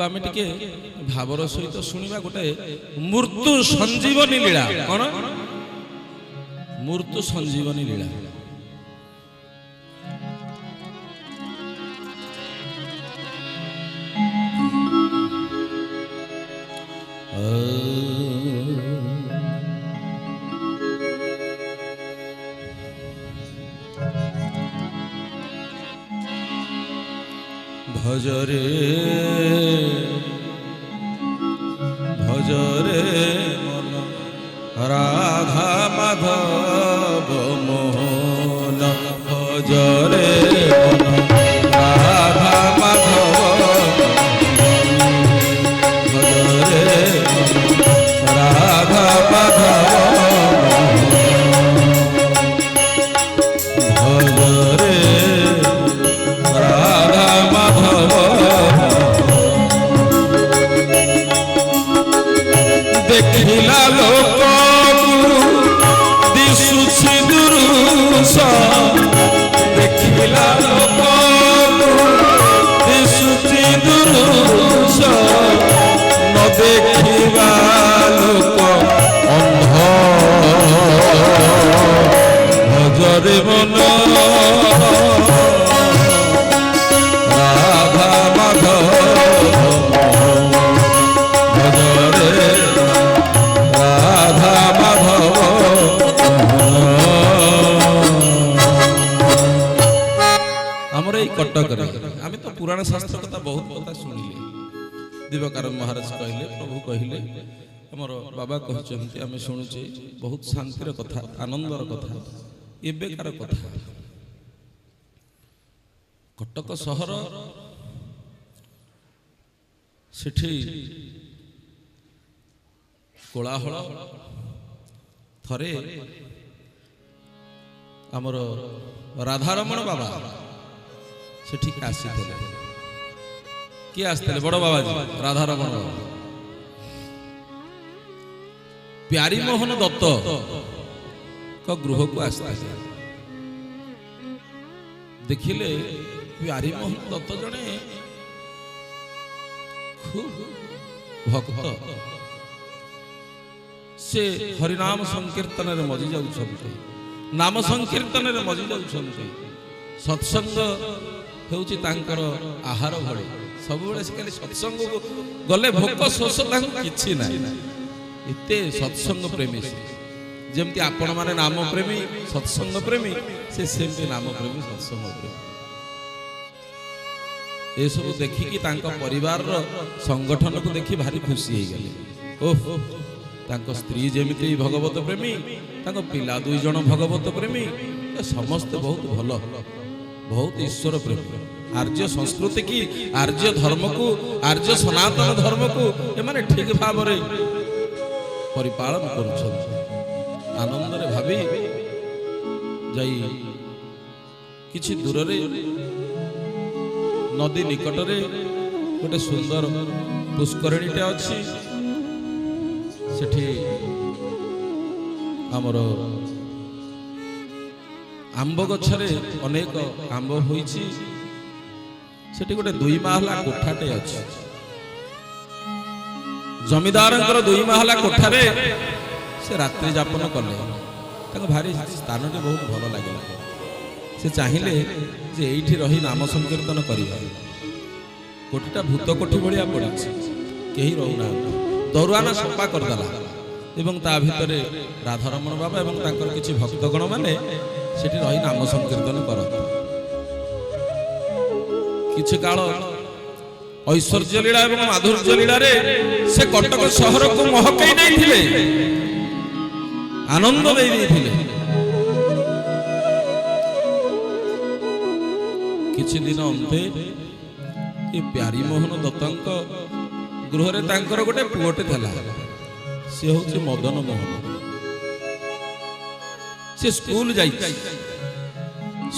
आम टे भावर सहित शुणा गोटे मृत्यु संजीवनी लीला कौन मृत्यु संजीवनी लीला भजरे भजरे मन राधा माधव मोहन भजरे मन राधा माधव भजरे मन राधा माधव भजरे देखिला लोक दिशुछि दुरुष देखिला लोक दिशुछि दुरुष न देखिबा लोक अंध भजरे मन राधा माधव भजरे राधा माधव आमर ये कटक आम तो पुराण शास्त्र कथा बहुत कथा शुणिले दिवाकर महाराज कहले प्रभु कहले आमर बाबा कहते आम शुणुचे बहुत शांतिर कथा आनंदर कथा एबेकार कथा कटक सहर सेठी कोलाहल थरे आमर राधारमण बाबा सेठी आसी किए आसते बड़ बाबा जी राधारमण बाबा प्यारी मोहन दत्त का गृह को आसते देखिले प्यारी मोहन दत्त जने खूब भक्त से हरिनाम संकीर्तन रे मजी जाउछन्ते नाम संकीर्तन रे मजी जाउछन्ते सत्संग हेउची तांकर आहार भळे सब बेले से खाली सत्संग गले भोक शोष तांको किछि ना एते सत्संग प्रेमी जेमती आपण माने नाम प्रेमी सत्संग प्रेमी से सेमती नाम प्रेमी सत्संग प्रेमी ए सब देखि कि तांको परिवार रो संगठन को देखि भारी खुशी हे गेले ओह तांको स्त्री जेमिति भगवत प्रेमी तांको पिला दुई जन भगवत प्रेमी समस्त बहुत भल बहुत ईश्वर प्रेमी आर्य संस्कृति की आर्य धर्म को आर्य सनातन धर्म को ए माने ठीक भाव रे परिपालन करूछन आनंद रे भाबी जाई किछि दूर रे नदी निकट रे गोटे सुंदर पुष्करिणीटे अछि सेठी आमर आंब गछरे अनेक आंब होईछि सेठी गोटे 2 महला कोठाटे अछि जमीदारंकर 2 महला कोठारे से रात्रि यापन कले ताको भारी स्थानटे बहुत भल लागिला से चाहिए जे एठी रही नाम संकीर्तन करिबा कोठीटा भूत कोठी भलिया पड़िछि केही रहउना दरुआना सफा करदला एवं ता भितरे राधारमण बाबा एवं तांकर किछि भक्तगण माने सेठी रही नाम संकीर्तन करत किछि काल ऐश्वर्य लीला एवं माधुर्य लीला रे से कटक शहर को महकई दैथिले आनंद दे दैथिले किछि दिन अंते ये प्यारी मोहन दत्तंक गृह रे तांकर गोटे पुओटे थला से होचे मदन मोहन से स्कूल जाई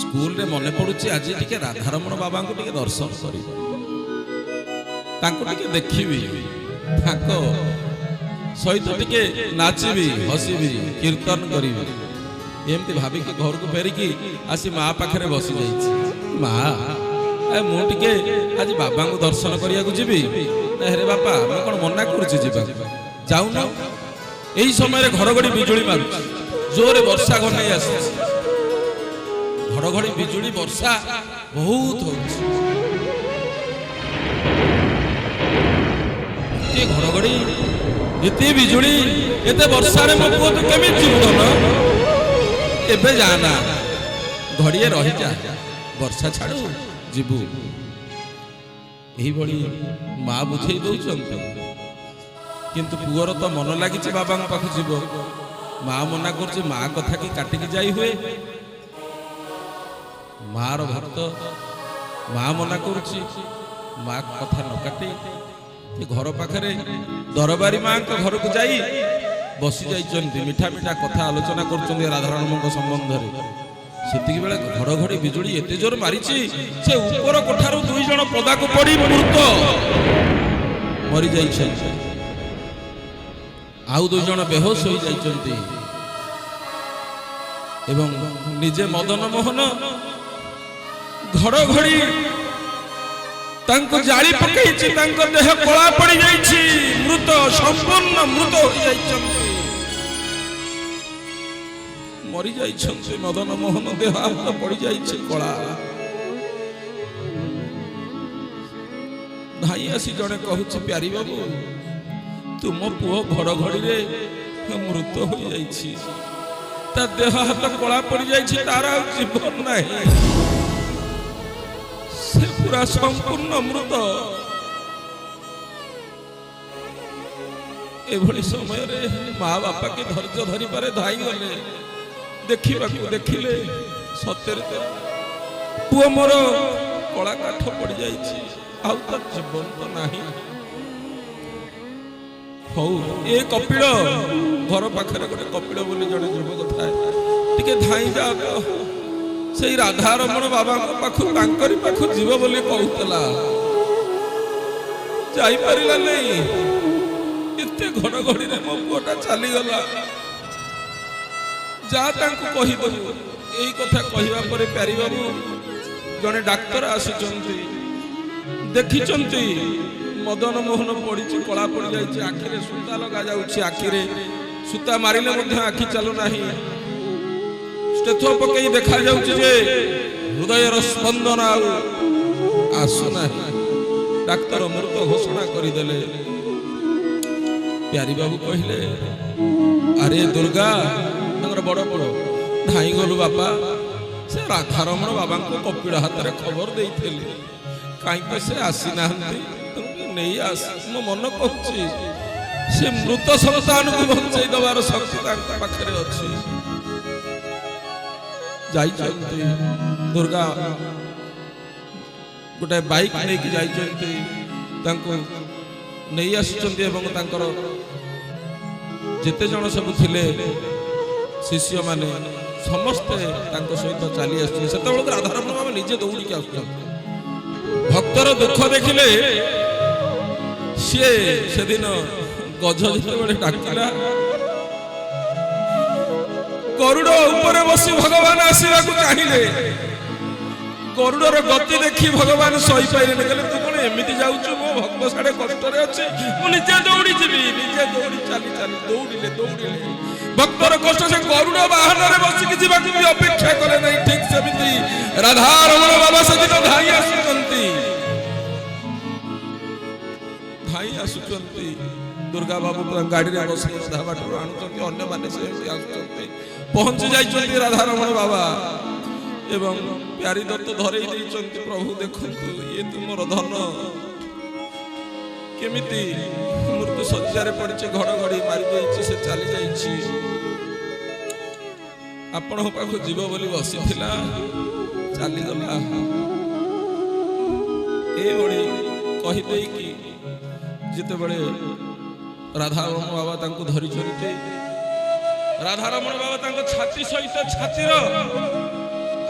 स्कूल रे मने पड़ुची आज टिके राधारमण बाबा को टिके दर्शन करी तांको टिके देखिबी तांको सहित टिके नाचिबी हसीबी कीर्तन करिबी एमती भाबी के घर को फेरिकी आसी माँ पाखरे बसी जाइछि माँ मुझे आज बाबा को दर्शन करिया जीवी ଆରେ ବାପା ମୁଁ କଣ ମନା କରୁଛି ଯିବା, ଯାଉନ। এই সময় ঘড়ঘড়ি বিজুଳି মারুଛି, জোরে ବର୍ଷା ଘନେଇ ଆସୁଛି। ଘড়ଘড়ି ବିଜୁଳି ବର୍ଷା ବହୁତ ହଉଛି। ଏତେ ଘড়ଘড়ି, ଏତେ ବିଜୁଳି, ଏତେ ବର୍ଷାରେ ମୋ ପୁଅ ତୁ କେମିତି ଯିବୁ ଧନ? ଏବେ ଯାନା, ଘଡ଼ିଏ ରହିଯା, ବର୍ଷା ଛାଡୁ ଯିବୁ। ଏହିଭଳି ମା ବୁଝେଇ ଦଉଛନ୍ତି, କିନ୍ତୁ ପୁଅର ତ ମନ ଲାଗିଛି ବାବାଙ୍କ ପାଖକୁ ଯିବ। ମା ମନା କରୁଛି, ମା କଥା କି କାଟିକି ଯାଇ ହୁଏ? ମାର ଭକ୍ତ, ମା ମନା କରୁଛି, ମା କଥା ନ କାଟି ଘର ପାଖରେ ଦରବାରୀ ମାଙ୍କ ଘରକୁ ଯାଇ ବସି ଯାଇଛନ୍ତି। ମିଠା ମିଠା କଥା ଆଲୋଚନା କରୁଛନ୍ତି ରାଧାରମଣଙ୍କ ସମ୍ବନ୍ଧରେ। ସେତିକି ବେଳେ ଘଡଘଡି ବିଜୁଳି ଏତେ ଜୋର ମାରିଛି, ସେ ଉପର କୋଠାରୁ 2 ଜଣ ପଦାକୁ ପଡି ମୃତ ମରି ଯାଇଛନ୍ତି। ଆଉ 2 ଜଣ ବେହୋସ ହୋଇ ଯାଇଛନ୍ତି। ଏବଂ ନିଜେ ମଦନ ମୋହନ ଘଡଘଡି ତାଙ୍କୁ ଜାଳି ପକେଇଛି, ତାଙ୍କ ଦେହ କଳା ପଡି ଯାଇଛି, ମୃତ, ସମ୍ପୂର୍ଣ୍ଣ ମୃତ ହୋଇ ଯାଇଛନ୍ତି, ମରି ଯାଇଛନ୍ତି। ମଦନ ମୋହନ ଦେହ ହାତ ପଡି ଯାଇଛି କଳା। ଧାଇଁ ଆସି ଜଣେ କହୁଛି, ପ୍ୟାରୀ ବାବୁ ତୁମ ପୁଅ ଘଡଘଡିରେ ମୃତ ହୋଇଯାଇଛି, ତା ଦେହ ହାତ କଳା ପଡି ଯାଇଛି, ତାର ଆଉ ଜୀବନ ନାହିଁ, ସେ ପୁରା ସମ୍ପୂର୍ଣ୍ଣ ମୃତ। ଏଭଳି ସମୟରେ ମା ବାପା କି ଧୈର୍ଯ୍ୟ ଧରି ପାରେ ଧାଇଁ ଗଲେ ଦେଖିବାକୁ। ଦେଖିଲେ ସତରେ ପୁଅ ମୋର କଳା କାଠ ପଡି ଯାଇଛି, ଆଉ ତା ଜୀବନ ତ ନାହିଁ। ହଉ, ଏ କପିଳ ଘର ପାଖରେ ଗୋଟେ କପିଳ ବୋଲି ଜଣେ ଯୁବକ ଥାଏ, ଟିକେ ଧାଇଁ ଯା ତ, ସେଇ ରାଧାରମଣ ବାବାଙ୍କ ପାଖକୁ, ତାଙ୍କରି ପାଖକୁ ଯିବ ବୋଲି କହୁଥିଲା, ଯାଇପାରିଲା ନାହିଁ। ଏତେ ଘଡଘଡିରେ ମୋ ପୁଅଟା ଚାଲିଗଲା, ଯା ତାଙ୍କୁ କହିଦବୁ। ଏଇ କଥା କହିବା ପରେ ପ୍ୟାରୀ ବାବୁ ଜଣେ ଡାକ୍ତର ଆସିଛନ୍ତି, ଦେଖିଛନ୍ତି ମଦନ ମୋହନ ପଡିଛି, କଳା ପଡି ଯାଇଛି, ଆଖିରେ ସୂତା ଲଗା ଯାଉଛି, ଆଖିରେ ସୂତା ମାରିଲେ ମଧ୍ୟ ଆଖି ଚାଲୁନାହିଁ। ଷ୍ଟେଥୋ ପକେଇ ଦେଖାଯାଉଛି ଯେ ହୃଦୟର ସ୍ପନ୍ଦନ ଆଉ ଆସୁନାହିଁ। ଡାକ୍ତର ମୃତ ଘୋଷଣା କରିଦେଲେ। ପ୍ୟାରୀ ବାବୁ କହିଲେ, ଆରେ ଦୁର୍ଗା, ତାଙ୍କର ବଡ ବଡ ଧାଇଁ ଗଲୁ ବାପା, ସେ ରାଧାରମଣ ବାବାଙ୍କ କପିଳ ହାତରେ ଖବର ଦେଇଥିଲେ, କାହିଁକି ସେ ଆସିନାହାନ୍ତି, ନେଇ ଆସ। ମୋ ମନ କହୁଛି ସେ ମୃତ ସନ୍ତାନକୁ ବଞ୍ଚେଇ ଦେବାର ଶକ୍ତି ତାଙ୍କ ପାଖରେ ଅଛି। ଯାଇଛନ୍ତି ଦୁର୍ଗା, ଗୋଟେ ବାଇକ୍ ନେଇକି ଯାଇଛନ୍ତି, ତାଙ୍କୁ ନେଇ ଆସିଛନ୍ତି ଏବଂ ତାଙ୍କର ଯେତେ ଜଣ ସବୁ ଥିଲେ ଶିଷ୍ୟମାନେ ସମସ୍ତେ ତାଙ୍କ ସହିତ ଚାଲି ଆସିଛନ୍ତି। ସେତେବେଳକୁ ରାଧାରମଣ ବାବା ନିଜେ ଦୌଡ଼ିକି ଆସୁଛନ୍ତି। ଭକ୍ତର ଦୁଃଖ ଦେଖିଲେ ସିଏ ସେଦିନ ଗଜ ଯେତେବେଳେ ଡାକିଲା, ଗରୁଡ ଉପରେ ବସି ଭଗବାନ ଆସିବାକୁ ଚାହିଁଲେ, ଗରୁଡର ଗତି ଦେଖି ଭଗବାନ ସହିପାରିଲେନି, କହିଲେ ତୁ କଣ ଏମିତି ଯାଉଛୁ, ମୋ ଭକ୍ତ ସାଡେ କଷ୍ଟରେ ଅଛି, ମୁଁ ନିଜେ ଦୌଡ଼ି ଯିବି। ନିଜେ ଦୌଡ଼ି ଚାଲି ଚାଲି ଦୌଡ଼ିଲେ। ଭକ୍ତର କଷ୍ଟ, ସେ ଗରୁଡ ବାହନରେ ବସିକି ଯିବାକୁ ବି ଅପେକ୍ଷା କଲେ ନାହିଁ। ଠିକ ସେମିତି ରାଧାରମଣ ବାବା ସେଦିନ ଧାଇଁ ଆସୁଛନ୍ତି। ଦୁର୍ଗା ବାବୁ ଗାଡିରେ ବସି ଅଧା ବାଟରୁ ଆଣୁଛନ୍ତି, ଅନ୍ୟମାନେ ସେମିତି ଆସୁଛନ୍ତି। ପହଞ୍ଚି ଯାଇଛନ୍ତି ରାଧାରମଣ ବାବା ଏବଂ ପ୍ୟାରୀ ଦତ୍ତ ଧରେଇ ଦେଇଛନ୍ତି। ପ୍ରଭୁ ଦେଖନ୍ତୁ, ଇଏ ତୁମର ଧନ, କେମିତି ମୃତ୍ୟୁ ଶଯ୍ୟାରେ ପଡିଛି, ଘଡଘଡି ମାରି ଦେଇଛି, ସେ ଚାଲି ଯାଇଛି, ଆପଣଙ୍କ ପାଖକୁ ଯିବ ବୋଲି ବସିଥିଲା, ଚାଲିଗଲା। ଏଇଭଳି କହିଦେଇକି ଯେତେବେଳେ ରାଧାରମଣ ବାବା ତାଙ୍କୁ ଧରିଛନ୍ତି, ରାଧାରମଣ ବାବା ତାଙ୍କ ଛାତି ସହିତ ଛାତିର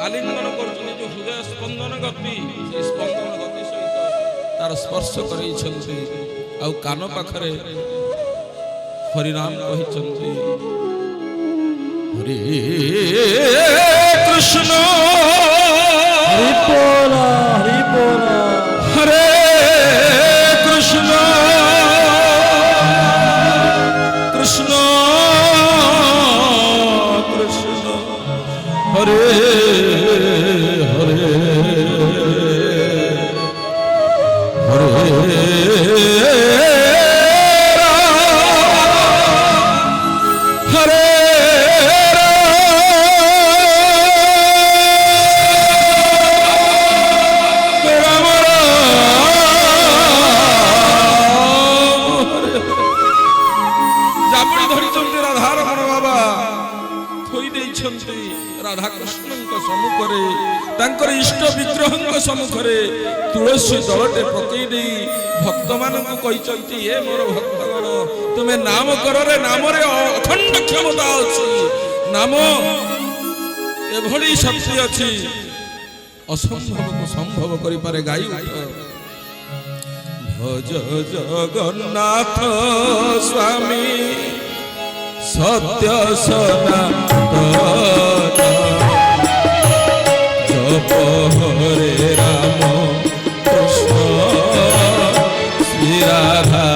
ଆଲିଙ୍ଗନ କରୁଛନ୍ତି। ଯୋଉ ହୃଦୟ ସ୍ପନ୍ଦନ ଗତି, ସେଇ ସ୍ପନ୍ଦନ ଗତି ସହିତ ତାର ସ୍ପର୍ଶ କରାଇଛନ୍ତି, ଆଉ କାନ ପାଖରେ ହରିନାମ କହିଛନ୍ତି, ହରେ କୃଷ୍ଣ ହରେ ବୋଲା, ହରେ କୃଷ୍ଣ হরে হরে হরে হরে ରାଧାକୃଷ୍ଣଙ୍କ ସମ୍ମୁଖରେ ତାଙ୍କର ଇଷ୍ଟ ବିଗ୍ରହଙ୍କ ସମ୍ମୁଖରେ ତୁଳସୀ ଦଳଟେ ପକେଇ ଦେଇ ଭକ୍ତମାନଙ୍କୁ କହିଛନ୍ତି, ଏ ମୋର ଭକ୍ତଗଣ, ତୁମେ ନାମ କରରେ, ନାମରେ ଅଖଣ୍ଡ କ୍ଷମତା ଅଛି, ନାମ ଏଭଳି ଶକ୍ତି ଅଛି, ଅସମ୍ଭବକୁ ସମ୍ଭବ କରିପାରେ। ଗାଇ ଉଠ, ଭଜ ଜଗନ୍ନାଥ ସ୍ୱାମୀ ସତ୍ୟ ସନାତନ, ଜପ ହରେ ରାମ କୃଷ୍ଣ ଶ୍ରୀ ରାଧା,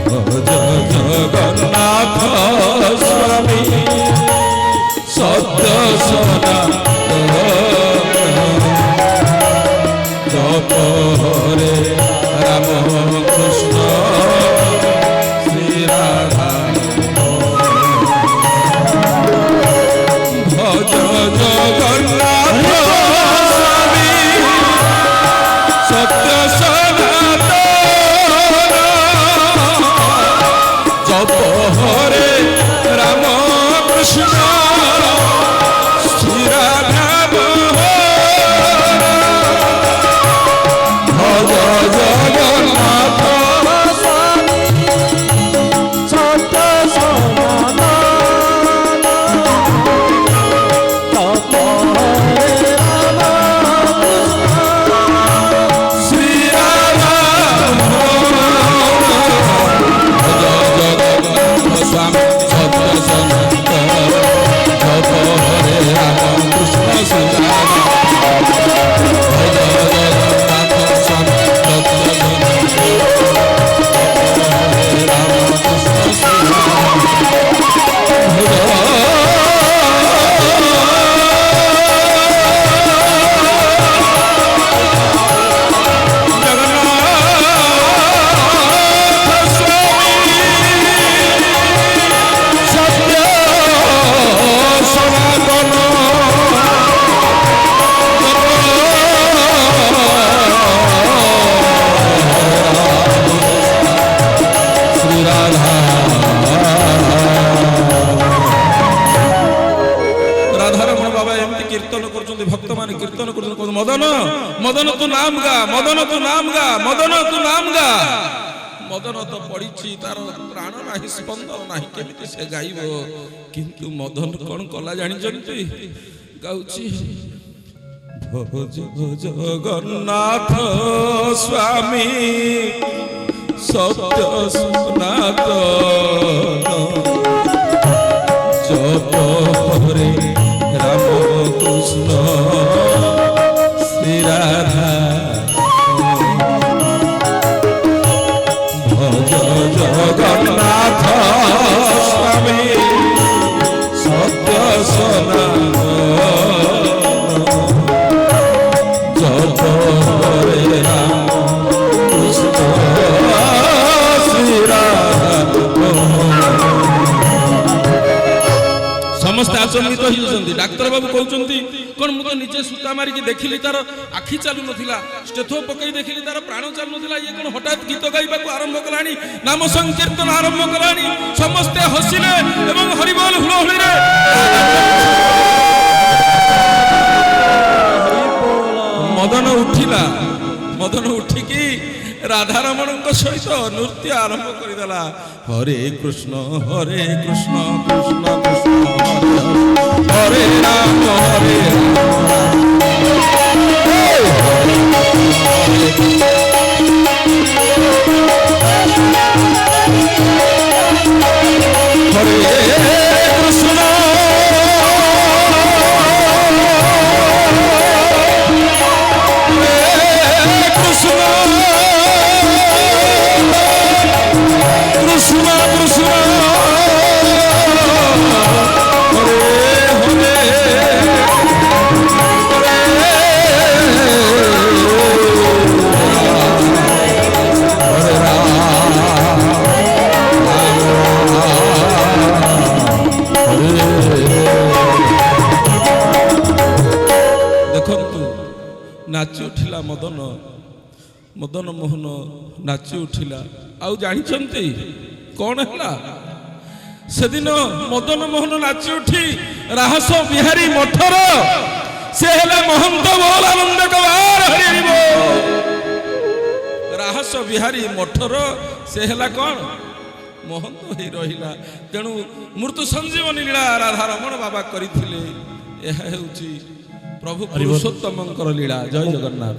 ଭଜ ଜଗନ୍ନାଥ ସ୍ୱାମୀ ସତ୍ୟ ସନାତନ, ଜପ ହରେ ରାମ କୃଷ୍ଣ রাধা, ভজ জগন্নাথ স্বামী সত্য সনাতন, জপ হরে রাম কৃষ্ণ শ্রী রাধা, ভজ জগন্নাথ মদন মদন তু নাম গা, মদন তু নাম গা, মদন তু নাম গা। মদন তো পড়িছি, তার প্রাণ ନାହିଁ, স্পন্দন ନାହିଁ, কেমিতি সে গাইব? কিন্তু মদন কোন কলা জানিছন্তি? গাউছি, ভজ জগন্নাথ স্বামী সত্য সনাতন, জপ হরে রাম কৃষ্ণ শ্রী রাধা, ভজ জগন্নাথ স্বামী সত্য সনাতন, জপ হরে রাম কৃষ্ণ শ্রী রাধা। ସମସ୍ତେ ଆଚମ୍ବିତ ହେଇଯାଉଛନ୍ତି। ଡାକ୍ତର ବାବୁ କହୁଛନ୍ତି, କଣ ମୁଁ ତ ନିଜେ ସୂତା ମାରିକି ଦେଖିଲି ତାର ଆଖି ଚାଲୁ ନଥିଲା, ଷ୍ଟେଥୋ ପକେଇ ଦେଖିଲି ତାର ପ୍ରାଣ ଚାଲୁ ନଥିଲା, ଇଏ କଣ ହଠାତ୍ ଗୀତ ଗାଇବାକୁ ଆରମ୍ଭ କଲାଣି, ନାମ ସଂକୀର୍ତ୍ତନ ଆରମ୍ଭ କଲାଣି। ସମସ୍ତେ ହସିଲେ ଏବଂ ହରିବୋଲ ହୁଳହୁଳିରେ ମଦନ ଉଠିଲା। ମଦନ ଉଠିକି ରାଧାରମଣଙ୍କ ସହିତ ନୃତ୍ୟ ଆରମ୍ଭ କରିଦେଲା। ହରେ କୃଷ୍ଣ କୃଷ୍ଣ କୃଷ୍ଣ ହରେ ହରେ, ହରେ ରାମ ହରେ ମଦନ ମୋହନ ନାଚି ଉଠିଲା। ଆଉ ଜାଣିଛନ୍ତି କଣ ହେଲା? ସେଦିନ ମଦନ ମୋହନ ନାଚି ଉଠି ରାହସ ବିହାରୀ ମଠର ସେ ହେଲା ମହନ୍ତ ବହୁଳାନନ୍ଦ କବାର ହରି ବୋଲ। ରାହସ ବିହାରୀ ମଠର ସେ ହେଲା କଣ? ମହନ୍ତ ହେଇ ରହିଲା। ତେଣୁ ମୃତ୍ୟୁ ସଞ୍ଜୀବନୀ ଲୀଳା ରାଧାରମଣ ବାବା କରିଥିଲେ। ଏହା ହେଉଛି ପ୍ରଭୁ ପୁରୁଷୋତ୍ତମଙ୍କର ଲୀଳା। ଜୟ ଜଗନ୍ନାଥ।